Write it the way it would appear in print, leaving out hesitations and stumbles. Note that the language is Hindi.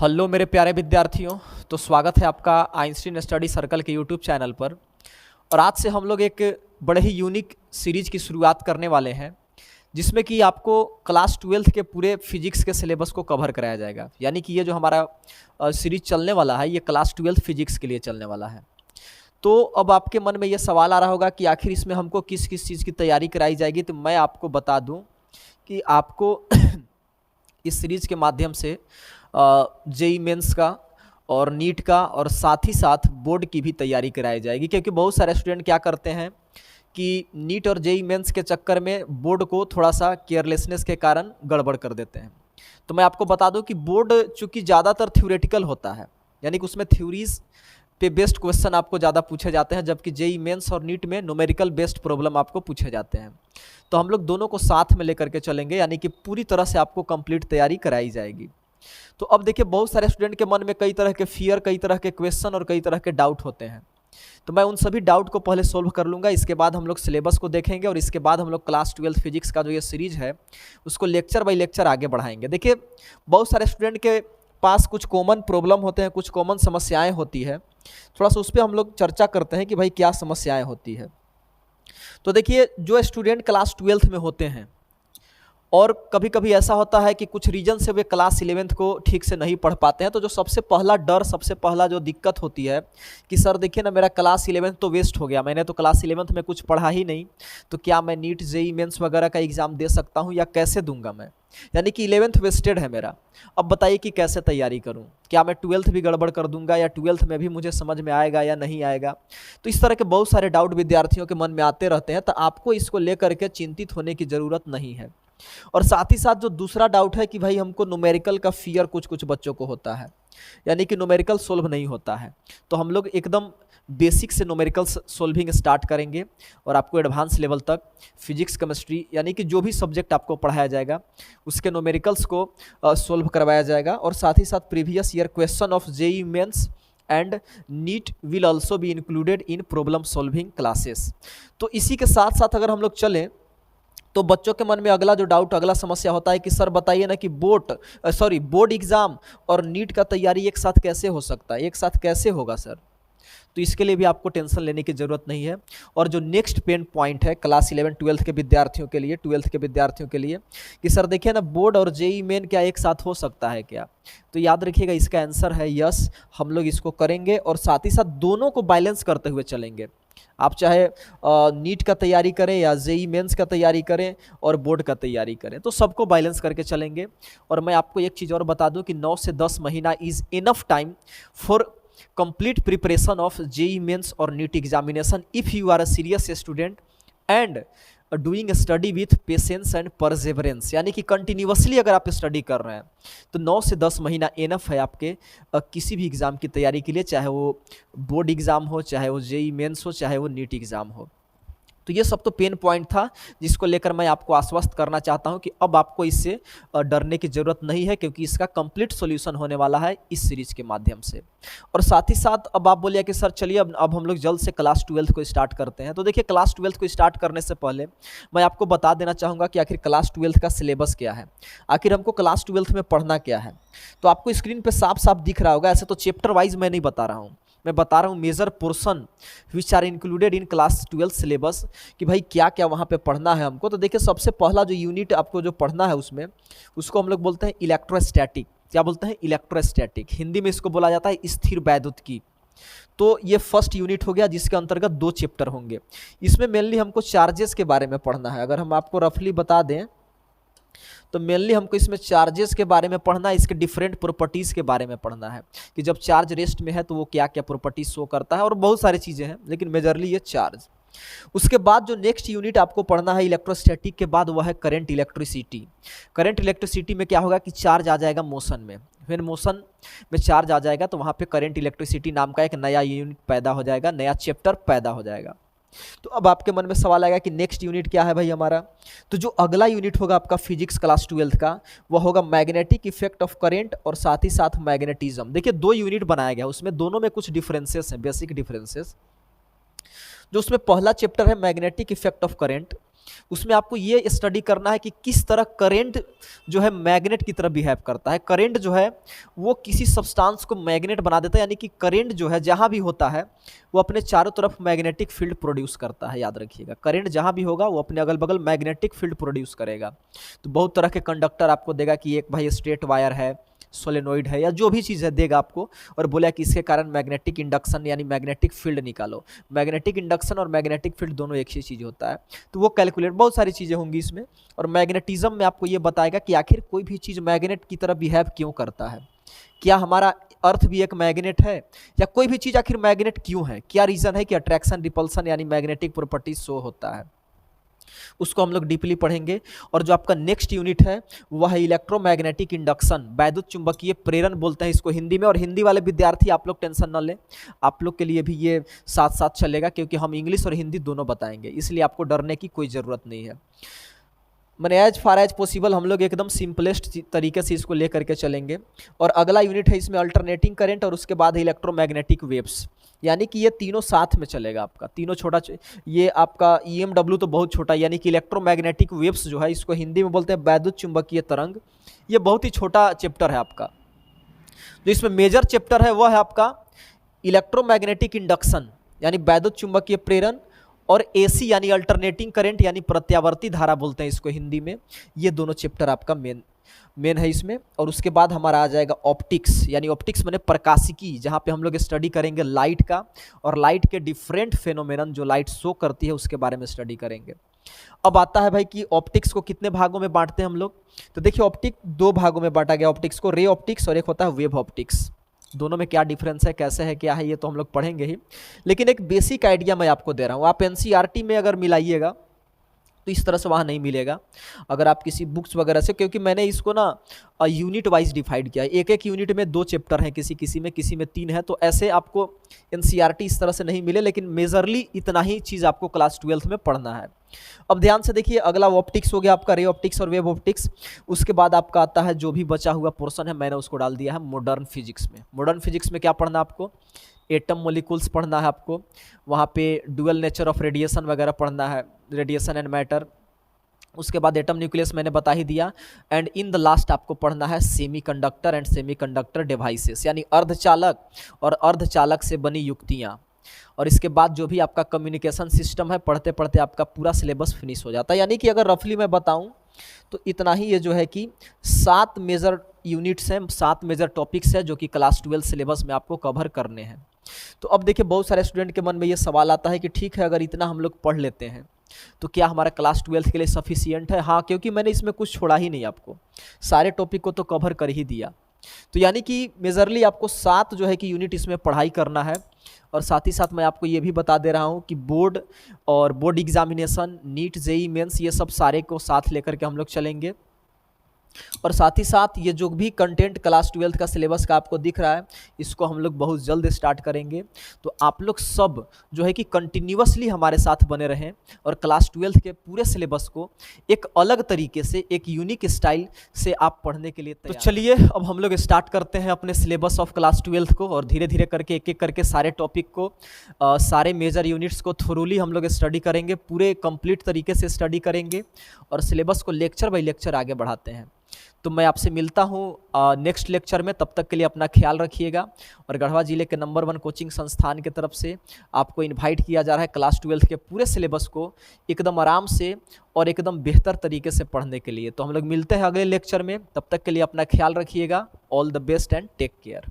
हेलो मेरे प्यारे विद्यार्थियों। तो स्वागत है आपका आइंस्टीन स्टडी सर्कल के यूट्यूब चैनल पर। और आज से हम लोग एक बड़े ही यूनिक सीरीज की शुरुआत करने वाले हैं, जिसमें कि आपको क्लास 12th के पूरे फिजिक्स के सिलेबस को कवर कराया जाएगा। यानी कि ये जो हमारा सीरीज चलने वाला है, ये क्लास 12th फिजिक्स के लिए चलने वाला है। तो अब आपके मन में ये सवाल आ रहा होगा कि आखिर इसमें हमको किस किस चीज़ की तैयारी कराई जाएगी। तो मैं आपको बता दूं कि आपको इस सीरीज के माध्यम से जेई मेंस का और नीट का और साथ ही साथ बोर्ड की भी तैयारी कराई जाएगी। क्योंकि बहुत सारे स्टूडेंट क्या करते हैं कि नीट और जेई मेंस के चक्कर में बोर्ड को थोड़ा सा केयरलेसनेस के कारण गड़बड़ कर देते हैं। तो मैं आपको बता दूं कि बोर्ड चूँकि ज़्यादातर थ्योरेटिकल होता है, यानी कि उसमें थ्योरीज पे बेस्ड क्वेश्चन आपको ज़्यादा पूछे जाते हैं, जबकि जेई मेंस और नीट में न्यूमेरिकल बेस्ड प्रॉब्लम आपको पूछे जाते हैं। तो हम लोग दोनों को साथ में लेकर के चलेंगे, यानी कि पूरी तरह से आपको कंप्लीट तैयारी कराई जाएगी। तो अब देखिए, बहुत सारे स्टूडेंट के मन में कई तरह के फियर, कई तरह के क्वेश्चन और कई तरह के डाउट होते हैं। तो मैं उन सभी डाउट को पहले सोल्व कर लूँगा, इसके बाद हम लोग सिलेबस को देखेंगे और इसके बाद हम लोग क्लास 12 फिजिक्स का जो ये सीरीज है उसको लेक्चर बाई लेक्चर आगे बढ़ाएंगे। देखिए, बहुत सारे स्टूडेंट के पास कुछ कॉमन प्रॉब्लम होते हैं, कुछ कॉमन समस्याएं होती है। थोड़ा सा उस पर हम लोग चर्चा करते हैं कि भाई क्या समस्याएं होती है। तो देखिए, जो स्टूडेंट क्लास 12th में होते हैं और कभी कभी ऐसा होता है कि कुछ रीजन से वे क्लास 11th को ठीक से नहीं पढ़ पाते हैं, तो जो सबसे पहला डर, सबसे पहला जो दिक्कत होती है कि सर देखिए ना, मेरा क्लास 11th तो वेस्ट हो गया, मैंने तो क्लास 11th में कुछ पढ़ा ही नहीं, तो क्या मैं नीट जेई मेंस वगैरह का एग्ज़ाम दे सकता हूँ या कैसे दूंगा मैं? यानी कि 11th वेस्टेड है मेरा। अब बताइए कि कैसे तैयारी करूँ, क्या मैं 12th भी गड़बड़ कर दूंगा या 12th में भी मुझे समझ में आएगा या नहीं आएगा? तो इस तरह के बहुत सारे डाउट विद्यार्थियों के मन में आते रहते हैं। तो आपको इसको लेकर के चिंतित होने की ज़रूरत नहीं है। और साथ ही साथ जो दूसरा डाउट है कि भाई हमको न्यूमेरिकल का फियर कुछ कुछ बच्चों को होता है, यानी कि न्यूमेरिकल सोल्व नहीं होता है। तो हम लोग एकदम बेसिक से न्यूमेरिकल सोल्विंग स्टार्ट करेंगे और आपको एडवांस लेवल तक फिजिक्स, केमिस्ट्री, यानी कि जो भी सब्जेक्ट आपको पढ़ाया जाएगा उसके न्यूमेरिकल्स को सोल्व करवाया जाएगा। और साथ ही साथ previous year question of JEE Mains and NEET will also be included in problem solving classes. तो इसी के साथ साथ अगर हम लोग चलें तो बच्चों के मन में अगला जो डाउट, अगला समस्या होता है कि सर बताइए ना कि बोर्ड एग्जाम और नीट का तैयारी एक साथ कैसे हो सकता है, एक साथ कैसे होगा सर? तो इसके लिए भी आपको टेंशन लेने की ज़रूरत नहीं है। और जो नेक्स्ट पेन पॉइंट है क्लास 11 12th के विद्यार्थियों के लिए, 12th के विद्यार्थियों के लिए कि सर देखिए ना, बोर्ड और जेई मेन क्या एक साथ हो सकता है क्या? तो याद रखिएगा, इसका आंसर है यस। हम लोग इसको करेंगे और साथ ही साथ दोनों को बैलेंस करते हुए चलेंगे। आप चाहे नीट का तैयारी करें या जेई मेंस का तैयारी करें और बोर्ड का तैयारी करें, तो सबको बैलेंस करके चलेंगे। और मैं आपको एक चीज़ और बता दूं कि 9 से 10 महीना is enough time for complete preparation of JEE mains or NEET examination if you are a serious student and doing study with patience and perseverance। यानी कि कंटिन्यूसली अगर आप स्टडी कर रहे हैं तो 9 से 10 महीना इनफ है आपके किसी भी एग्ज़ाम की तैयारी के लिए, चाहे वो बोर्ड एग्ज़ाम हो, चाहे वो जेई मेंस हो, चाहे वो नीट एग्ज़ाम हो। तो ये सब तो पेन पॉइंट था जिसको लेकर मैं आपको आश्वस्त करना चाहता हूं कि अब आपको इससे डरने की ज़रूरत नहीं है, क्योंकि इसका कंप्लीट सॉल्यूशन होने वाला है इस सीरीज के माध्यम से। और साथ ही साथ अब आप बोलिए कि सर चलिए अब हम लोग जल्द से क्लास 12th को स्टार्ट करते हैं। तो देखिए, क्लास 12th को स्टार्ट करने से पहले मैं आपको बता देना चाहूँगा कि आखिर क्लास 12th का सिलेबस क्या है, आखिर हमको क्लास 12th में पढ़ना क्या है। तो आपको स्क्रीन पर साफ साफ दिख रहा होगा। ऐसे तो चैप्टर वाइज मैं नहीं बता रहा हूँ, मैं बता रहा हूँ major portion which are included in class 12 syllabus, कि भाई क्या क्या वहाँ पे पढ़ना है हमको। तो देखिए, सबसे पहला जो यूनिट आपको जो पढ़ना है उसको हम लोग बोलते हैं इलेक्ट्रोस्टैटिक। क्या बोलते हैं? इलेक्ट्रोस्टैटिक। हिंदी में इसको बोला जाता है स्थिर वैद्युतिकी। तो ये फर्स्ट यूनिट हो गया, जिसके अंतर्गत 2 चैप्टर होंगे। इसमें मेनली हमको चार्जेस के बारे में पढ़ना है। अगर हम आपको रफली बता दें तो मेनली हमको इसमें चार्जेस के बारे में पढ़ना है, इसके डिफरेंट प्रॉपर्टीज़ के बारे में पढ़ना है कि जब चार्ज रेस्ट में है तो वो क्या क्या प्रॉपर्टीज शो करता है, और बहुत सारी चीज़ें हैं, लेकिन मेजरली ये चार्ज। उसके बाद जो नेक्स्ट यूनिट आपको पढ़ना है इलेक्ट्रोस्टैटिक के बाद, वह है करंट इलेक्ट्रिसिटी। करंट इलेक्ट्रिसिटी में क्या होगा कि चार्ज आ जाएगा मोशन में। फिर मोशन में चार्ज आ जाएगा तो वहाँ पे करंट इलेक्ट्रिसिटी नाम का एक नया यूनिट पैदा हो जाएगा, नया चैप्टर पैदा हो जाएगा। तो अब आपके मन में सवाल आएगा कि नेक्स्ट यूनिट क्या है भाई हमारा? तो जो अगला यूनिट होगा आपका फिजिक्स क्लास 12th का, वह होगा मैग्नेटिक इफेक्ट ऑफ करंट और साथ ही साथ मैग्नेटिज्म। देखिए, 2 यूनिट बनाया गया, उसमें दोनों में कुछ डिफरेंसेस हैं, बेसिक डिफरेंसेस। जो उसमें पहला चैप्टर है मैग्नेटिक इफेक्ट ऑफ करंट, उसमें आपको ये स्टडी करना है कि किस तरह करंट जो है मैग्नेट की तरह बिहेव करता है। करंट जो है वो किसी सब्सटेंस को मैग्नेट बना देता है, यानी कि करंट जो है जहाँ भी होता है वो अपने चारों तरफ मैग्नेटिक फील्ड प्रोड्यूस करता है। याद रखिएगा, करंट जहाँ भी होगा वो अपने अगल बगल मैग्नेटिक फील्ड प्रोड्यूस करेगा। तो बहुत तरह के कंडक्टर आपको देगा कि एक भाई स्ट्रेट वायर है, सोलेनोइड है, या जो भी चीज़ है देगा आपको, और बोला कि इसके कारण मैग्नेटिक इंडक्शन यानी मैग्नेटिक फील्ड निकालो। मैग्नेटिक इंडक्शन और मैग्नेटिक फील्ड दोनों एक ही चीज़ होता है, तो वो कैलकुलेट, बहुत सारी चीज़ें होंगी इसमें। और मैग्नेटिज्म में आपको ये बताएगा कि आखिर कोई भी चीज़ मैग्नेट की तरह बिहेव क्यों करता है, क्या हमारा अर्थ भी एक मैग्नेट है, या कोई भी चीज़ आखिर मैग्नेट क्यों है, क्या रीज़न है कि अट्रैक्शन रिपल्सन यानी मैग्नेटिक प्रॉपर्टीज शो होता है, उसको हम लोग डीपली पढ़ेंगे। और जो आपका नेक्स्ट यूनिट है वह है इलेक्ट्रोमैग्नेटिक इंडक्शन, वैद्युत चुंबकीय प्रेरण बोलते हैं इसको हिंदी में। और हिंदी वाले विद्यार्थी आप लोग टेंशन न लें, आप लोग के लिए भी ये साथ साथ चलेगा, क्योंकि हम इंग्लिश और हिंदी दोनों बताएंगे, इसलिए आपको डरने की कोई ज़रूरत नहीं है। मैंने एज फार एज पॉसिबल हम लोग एकदम सिंपलेस्ट तरीके से इसको लेकर के चलेंगे। और अगला यूनिट है इसमें अल्टरनेटिंग करंट, और उसके बाद है इलेक्ट्रोमैग्नेटिक वेव्स, यानी कि ये तीनों साथ में चलेगा आपका, तीनों छोटा। ये आपका EMW तो बहुत छोटा, यानी कि इलेक्ट्रोमैग्नेटिक वेव्स जो है इसको हिंदी में बोलते हैं वैद्युत चुंबकीय तरंग। ये बहुत ही छोटा चैप्टर है आपका। जो इसमें मेजर चैप्टर है वह है आपका इलेक्ट्रोमैग्नेटिक इंडक्शन यानी वैद्युत चुंबकीय प्रेरण, और AC यानी अल्टरनेटिंग करंट यानी प्रत्यावर्ती धारा बोलते हैं इसको हिंदी में। ये दोनों चैप्टर आपका मेन है इसमें। और उसके बाद हमारा आ जाएगा ऑप्टिक्स, यानी ऑप्टिक्स माने प्रकाशिकी, जहाँ पे हम लोग स्टडी करेंगे लाइट का, और लाइट के डिफरेंट फेनोमेनन जो लाइट शो करती है उसके बारे में स्टडी करेंगे। अब आता है भाई कि ऑप्टिक्स को कितने भागों में बांटते हैं हम लोग। तो देखिए ऑप्टिक दो भागों में बांटा गया ऑप्टिक्स को, रे ऑप्टिक्स और एक होता है वेव ऑप्टिक्स। दोनों में क्या डिफरेंस है, कैसे है, क्या है, ये तो हम लोग पढ़ेंगे ही, लेकिन एक बेसिक आइडिया मैं आपको दे रहा हूँ। आप NCERT में अगर मिलाइएगा तो इस तरह से वहाँ नहीं मिलेगा, अगर आप किसी बुक्स वगैरह से, क्योंकि मैंने इसको ना यूनिट वाइज डिवाइड किया है। एक एक यूनिट में 2 चैप्टर हैं, किसी में 3 है, तो ऐसे आपको NCERT इस तरह से नहीं मिले, लेकिन मेजरली इतना ही चीज़ आपको क्लास 12th में पढ़ना है। अब ध्यान से देखिए, अगला ऑप्टिक्स हो गया आपका, रे ऑप्टिक्स और वेव ऑप्टिक्स। उसके बाद आपका आता है जो भी बचा हुआ पोर्शन है, मैंने उसको डाल दिया है मॉडर्न फिजिक्स में। मॉडर्न फिजिक्स में क्या पढ़ना है आपको, एटम मोलिकुल्स पढ़ना है आपको, वहाँ पे डुअल नेचर ऑफ रेडिएशन वगैरह पढ़ना है, रेडिएशन एंड मैटर। उसके बाद एटम न्यूक्लियस मैंने बता ही दिया। एंड इन द लास्ट आपको पढ़ना है सेमीकंडक्टर एंड सेमीकंडक्टर डिवाइसेस, यानी अर्धचालक और अर्धचालक से बनी युक्तियाँ। और इसके बाद जो भी आपका कम्युनिकेशन सिस्टम है, पढ़ते पढ़ते आपका पूरा सिलेबस फिनिश हो जाता है। यानी कि अगर रफली मैं बताऊं तो इतना ही, ये जो है कि 7 मेजर यूनिट्स हैं, 7 मेजर टॉपिक्स हैं जो कि क्लास 12 सिलेबस में आपको कवर करने हैं। तो अब देखिए, बहुत सारे स्टूडेंट के मन में ये सवाल आता है कि ठीक है, अगर इतना हम लोग पढ़ लेते हैं तो क्या हमारा क्लास 12 के लिए सफिशियंट है। हाँ, क्योंकि मैंने इसमें कुछ छोड़ा ही नहीं, आपको सारे टॉपिक को तो कवर कर ही दिया। तो यानी कि मेजरली आपको 7 जो है कि यूनिट इसमें पढ़ाई करना है। और साथ ही साथ मैं आपको ये भी बता दे रहा हूँ कि बोर्ड और board examination, NEET, JEE mains, ये सब सारे को साथ लेकर के हम लोग चलेंगे। और साथ ही साथ ये जो भी कंटेंट क्लास 12 का सिलेबस का आपको दिख रहा है, इसको हम लोग बहुत जल्द स्टार्ट करेंगे। तो आप लोग सब जो है कि कंटिन्यूअसली हमारे साथ बने रहें और क्लास 12 के पूरे सिलेबस को एक अलग तरीके से, एक यूनिक स्टाइल से आप पढ़ने के लिए तैयार। तो चलिए अब हम लोग स्टार्ट करते हैं अपने सिलेबस ऑफ क्लास 12 को, और धीरे धीरे करके एक एक करके सारे टॉपिक को, सारे मेजर यूनिट्स को थोरोली हम लोग स्टडी करेंगे, पूरे कंप्लीट तरीके से स्टडी करेंगे और सिलेबस को लेक्चर बाय लेक्चर आगे बढ़ाते हैं। तो मैं आपसे मिलता हूँ नेक्स्ट लेक्चर में, तब तक के लिए अपना ख्याल रखिएगा। और गढ़वा जिले के नंबर 1 कोचिंग संस्थान की तरफ से आपको इनवाइट किया जा रहा है क्लास 12 के पूरे सिलेबस को एकदम आराम से और एकदम बेहतर तरीके से पढ़ने के लिए। तो हम लोग मिलते हैं अगले लेक्चर में, तब तक के लिए अपना ख्याल रखिएगा। All the best and take care.